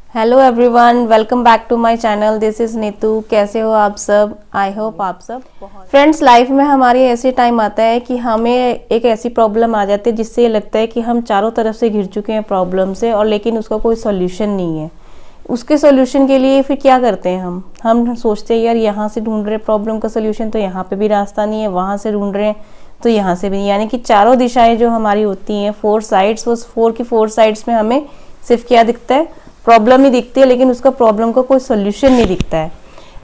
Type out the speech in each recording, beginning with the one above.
Hello everyone, welcome back to my channel. This is Neetu. कैसे हो आप सब? आई होप आप सब फ्रेंड्स, लाइफ में हमारी ऐसे टाइम आता है कि हमें एक ऐसी प्रॉब्लम आ जाती है जिससे ये लगता है कि हम चारों तरफ से घिर चुके हैं प्रॉब्लम से, और लेकिन उसका कोई सोल्यूशन नहीं है। उसके सोल्यूशन के लिए फिर क्या करते हैं हम सोचते हैं यार यहाँ से ढूंढ रहे प्रॉब्लम का सोल्यूशन, तो यहाँ पे भी रास्ता नहीं है, वहाँ से ढूंढ रहे हैं तो यहाँ से भी नहीं। यानी कि चारों दिशाएं जो हमारी होती हैं, फोर साइड्स, वो फोर की फोर साइड्स में हमें सिर्फ क्या दिखता है? प्रॉब्लम ही दिखती है, लेकिन उसका प्रॉब्लम का कोई सोल्यूशन नहीं दिखता है।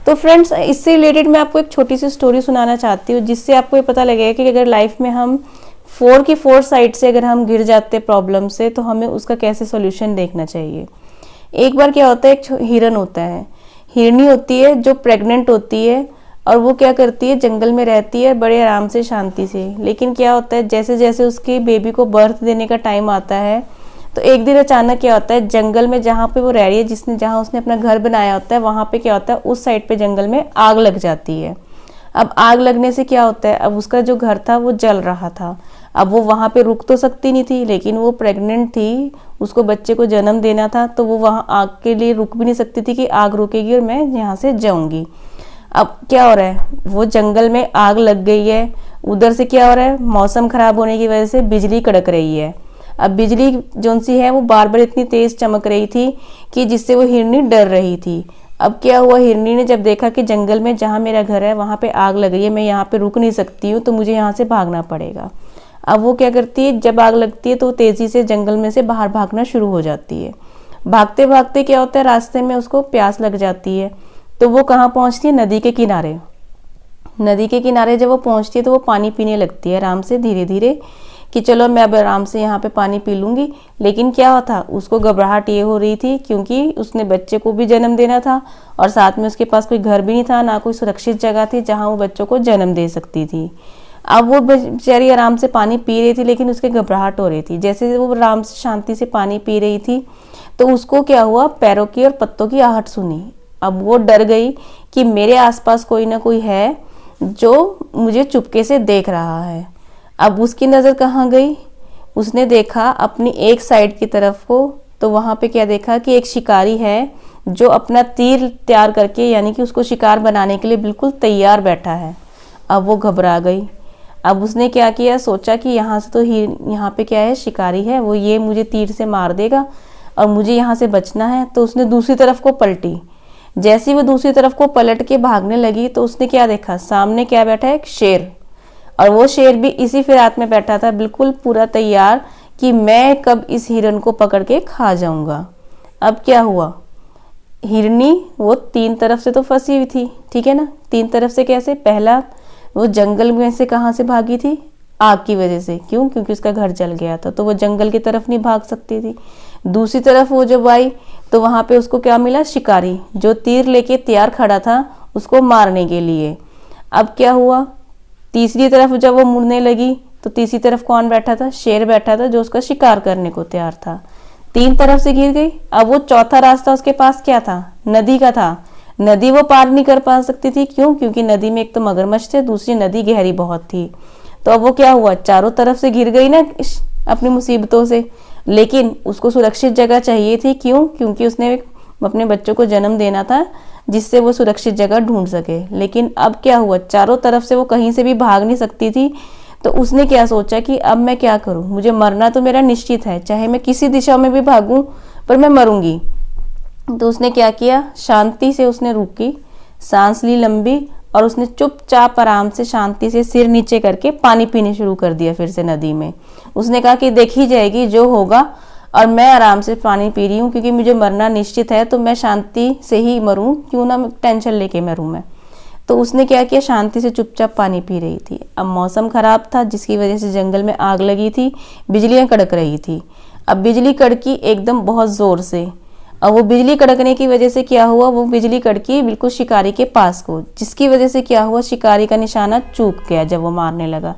तो फ्रेंड्स, इससे रिलेटेड मैं आपको एक छोटी सी स्टोरी सुनाना चाहती हूँ, जिससे आपको ये पता लगेगा कि अगर लाइफ में हम फोर की फोर साइड से अगर हम गिर जाते प्रॉब्लम से, तो हमें उसका कैसे सोल्यूशन देखना चाहिए। एक बार क्या होता है, एक हिरन होता है, हिरनी होती है जो प्रेग्नेंट होती है, और वो क्या करती है, जंगल में रहती है बड़े आराम से, शांति से। लेकिन क्या होता है, जैसे जैसे उसके बेबी को बर्थ देने का टाइम आता है, तो एक दिन अचानक क्या होता है, जंगल में जहाँ पे वो रह रही है, जहाँ उसने अपना घर बनाया होता है, वहाँ पे क्या होता है, उस साइड पे जंगल में आग लग जाती है। अब आग लगने से क्या होता है, अब उसका जो घर था वो जल रहा था। अब वो वहाँ पे रुक तो सकती नहीं थी, लेकिन वो प्रेग्नेंट थी, उसको बच्चे को जन्म देना था, तो वो वहाँ आग के लिए रुक भी नहीं सकती थी कि आग रुकेगी और मैं यहाँ से जाऊँगी। अब क्या हो रहा है, वो जंगल में आग लग गई है, उधर से क्या हो रहा है, मौसम खराब होने की वजह से बिजली कड़क रही है। अब बिजली जोन सी है वो बार बार इतनी तेज चमक रही थी कि जिससे वो हिरनी डर रही थी। अब क्या हुआ, हिरनी ने जब देखा कि जंगल में जहाँ मेरा घर है वहाँ पे आग लग रही है, मैं यहाँ पे रुक नहीं सकती हूँ, तो मुझे यहाँ से भागना पड़ेगा। अब वो क्या करती है, जब आग लगती है तो तेजी से जंगल में से बाहर भागना शुरू हो जाती है। भागते भागते क्या होता है, रास्ते में उसको प्यास लग जाती है, तो वो कहाँ पहुँचती है, नदी के किनारे। नदी के किनारे जब वो पहुँचती है तो वो पानी पीने लगती है आराम से, धीरे धीरे, कि चलो मैं अब आराम से यहाँ पे पानी पी लूँगी। लेकिन क्या हुआ था, उसको घबराहट ये हो रही थी क्योंकि उसने बच्चे को भी जन्म देना था, और साथ में उसके पास कोई घर भी नहीं था, ना कोई सुरक्षित जगह थी जहाँ वो बच्चों को जन्म दे सकती थी। अब वो बेचारी आराम से पानी पी रही थी, लेकिन उसके घबराहट हो रही थी। जैसे वो आराम से शांति से पानी पी रही थी, तो उसको क्या हुआ, पैरों की और पत्तों की आहट सुनी। अब वो डर गई कि मेरे आसपास कोई ना कोई है जो मुझे चुपके से देख रहा है। अब उसकी नज़र कहाँ गई, उसने देखा अपनी एक साइड की तरफ को, तो वहाँ पे क्या देखा कि एक शिकारी है जो अपना तीर तैयार करके, यानी कि उसको शिकार बनाने के लिए बिल्कुल तैयार बैठा है। अब वो घबरा गई। अब उसने क्या किया, सोचा कि यहाँ से तो यहाँ पे क्या है, शिकारी है, वो ये मुझे तीर से मार देगा और मुझे यहाँ से बचना है। तो उसने दूसरी तरफ को पलटी। जैसे ही वो दूसरी तरफ को पलट के भागने लगी, तो उसने क्या देखा, सामने क्या बैठा है, एक शेर। और वो शेर भी इसी फिराक में बैठा था, बिल्कुल पूरा तैयार कि मैं कब इस हिरन को पकड़ के खा जाऊंगा। अब क्या हुआ, हिरनी वो तीन तरफ से तो फंसी हुई थी, ठीक है ना। तीन तरफ से कैसे, पहला वो जंगल में से कहाँ से भागी थी, आग की वजह से। क्यों? क्योंकि उसका घर जल गया था, तो वो जंगल की तरफ नहीं भाग सकती थी। दूसरी तरफ वो जब आई तो वहां पे उसको क्या मिला, शिकारी जो तीर लेके तैयार खड़ा था उसको मारने के लिए। अब क्या हुआ, तीसरी तरफ जब वो मुड़ने लगी तो तीसरी तरफ कौन बैठा था, शेर बैठा था जो उसका शिकार करने को तैयार था। तीन तरफ से घिर गई। अब वो चौथा रास्ता उसके पास क्या था, नदी का था। नदी वो पार नहीं कर पा सकती थी। क्यों? क्योंकि नदी में एक तो मगरमच्छ थे, दूसरी नदी गहरी बहुत थी। तो अब वो क्या हुआ, चारों तरफ से घिर गई ना अपनी मुसीबतों से। लेकिन उसको सुरक्षित जगह चाहिए थी। क्यों? क्योंकि उसने अपने बच्चों को जन्म देना था, जिससे वो सुरक्षित जगह ढूंढ सके। लेकिन अब क्या हुआ, चारों तरफ से वो कहीं से भी भाग नहीं सकती थी। तो उसने क्या सोचा कि अब मैं क्या करूं, मुझे मरना तो मेरा निश्चित है, चाहे मैं किसी दिशा में भी भागूं पर मैं मरूंगी। तो उसने क्या किया, शांति से उसने रुकी, सांस ली लंबी, और उसने चुपचाप आराम से शांति से सिर नीचे करके पानी पीने शुरू कर दिया फिर से नदी में। उसने कहा कि देखी जाएगी जो होगा, और मैं आराम से पानी पी रही हूँ क्योंकि मुझे मरना निश्चित है, तो मैं शांति से ही मरूं, क्यों ना टेंशन लेके मरूं मैं। तो उसने क्या किया, शांति से चुपचाप पानी पी रही थी। अब मौसम खराब था जिसकी वजह से जंगल में आग लगी थी, बिजलियां कड़क रही थी। अब बिजली कड़की एकदम बहुत जोर से। अब वो बिजली कड़कने की वजह से क्या हुआ, वो बिजली कड़की बिल्कुल शिकारी के पास को, जिसकी वजह से क्या हुआ, शिकारी का निशाना चूक गया जब वो मारने लगा।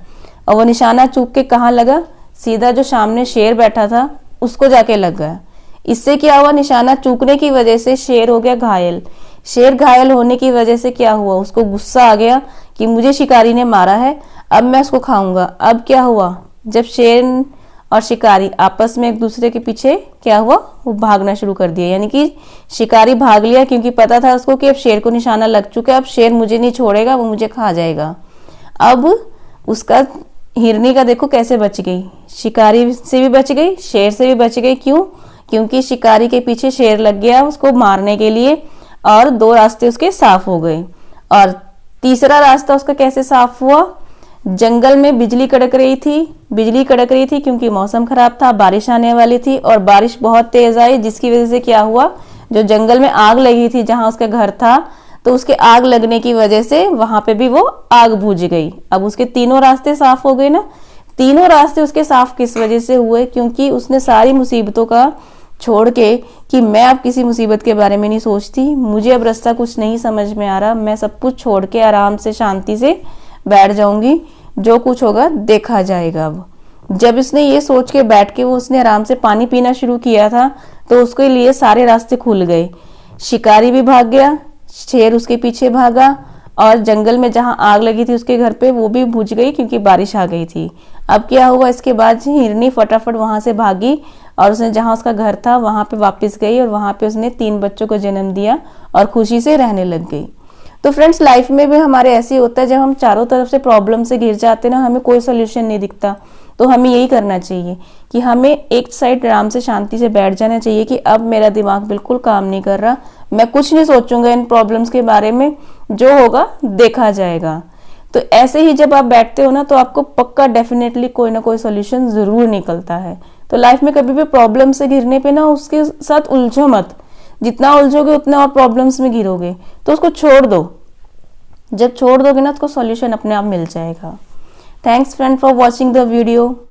और वो निशाना चूक के कहाँ लगा, सीधा जो सामने शेर बैठा था उसको जाके लग गया। इससे क्या हुआ, निशाना चूकने की वजह से शेर हो गया घायल। शेर घायल होने की वजह से क्या हुआ, उसको गुस्सा आ गया कि मुझे शिकारी ने मारा है, अब मैं उसको खाऊंगा। अब क्या हुआ, जब शेर और शिकारी आपस में एक दूसरे के पीछे क्या हुआ, वो भागना शुरू कर दिया। यानी कि शिकारी भाग लिया क्योंकि पता था उसको कि अब शेर को निशाना लग चुका है, अब शेर मुझे नहीं छोड़ेगा, वो मुझे खा जाएगा। अब उसका हिरनी का देखो कैसे बच गई, शिकारी से भी बच गई, शेर से भी बच गई। क्यों? क्योंकि शिकारी के पीछे शेर लग गया उसको मारने के लिए और 2 रास्ते उसके साफ हो गए। और तीसरा रास्ता उसका कैसे साफ हुआ? जंगल में बिजली कड़क रही थी क्योंकि मौसम खराब था, बारिश आने वाली थी और बारिश बहुत तेज आई, जिसकी वजह से क्या हुआ, जो जंगल में आग लगी थी जहां उसका घर था, तो उसके आग लगने की वजह से वहां पे भी वो आग बुझ गई। अब उसके तीनों रास्ते साफ हो गए ना। तीनों रास्ते उसके साफ किस वजह से हुए? क्योंकि उसने सारी मुसीबतों का छोड़ के कि मैं अब किसी मुसीबत के बारे में नहीं सोचती, मुझे अब रास्ता कुछ नहीं समझ में आ रहा, मैं सब कुछ छोड़ के आराम से शांति से बैठ जाऊंगी, जो कुछ होगा देखा जाएगा। अब जब इसने ये सोच के बैठ के उसने आराम से पानी पीना शुरू किया था, तो उसके लिए सारे रास्ते खुल गए। शिकारी भी भाग गया, शेर उसके पीछे भागा और जंगल में जहां आग लगी थी उसके घर पे, वो भी बुझ गई क्योंकि बारिश आ गई थी। अब क्या हुआ, इसके बाद हिरनी फटाफट वहां से भागी और उसने जहां उसका घर था वहां पे वापस गई और वहां पे उसने 3 बच्चों को जन्म दिया और खुशी से रहने लग गई। तो फ्रेंड्स, लाइफ में भी हमारे ऐसे होता है, जब हम चारों तरफ से प्रॉब्लम से घिर जाते हैं ना, हमें कोई सोल्यूशन नहीं दिखता, तो हमें यही करना चाहिए कि हमें एक साइड आराम से शांति से बैठ जाना चाहिए कि अब मेरा दिमाग बिल्कुल काम नहीं कर रहा, मैं कुछ नहीं सोचूंगा इन प्रॉब्लम्स के बारे में, जो होगा देखा जाएगा। तो ऐसे ही जब आप बैठते हो ना, तो आपको पक्का डेफिनेटली कोई ना कोई सोल्यूशन जरूर निकलता है। तो लाइफ में कभी भी प्रॉब्लम से घिरने पे ना उसके साथ उलझो मत, जितना उलझोगे उतना और प्रॉब्लम्स में गिरोगे, तो उसको छोड़ दो। जब छोड़ दोगे ना, तो सॉल्यूशन अपने आप मिल जाएगा। Thanks friend for watching the video.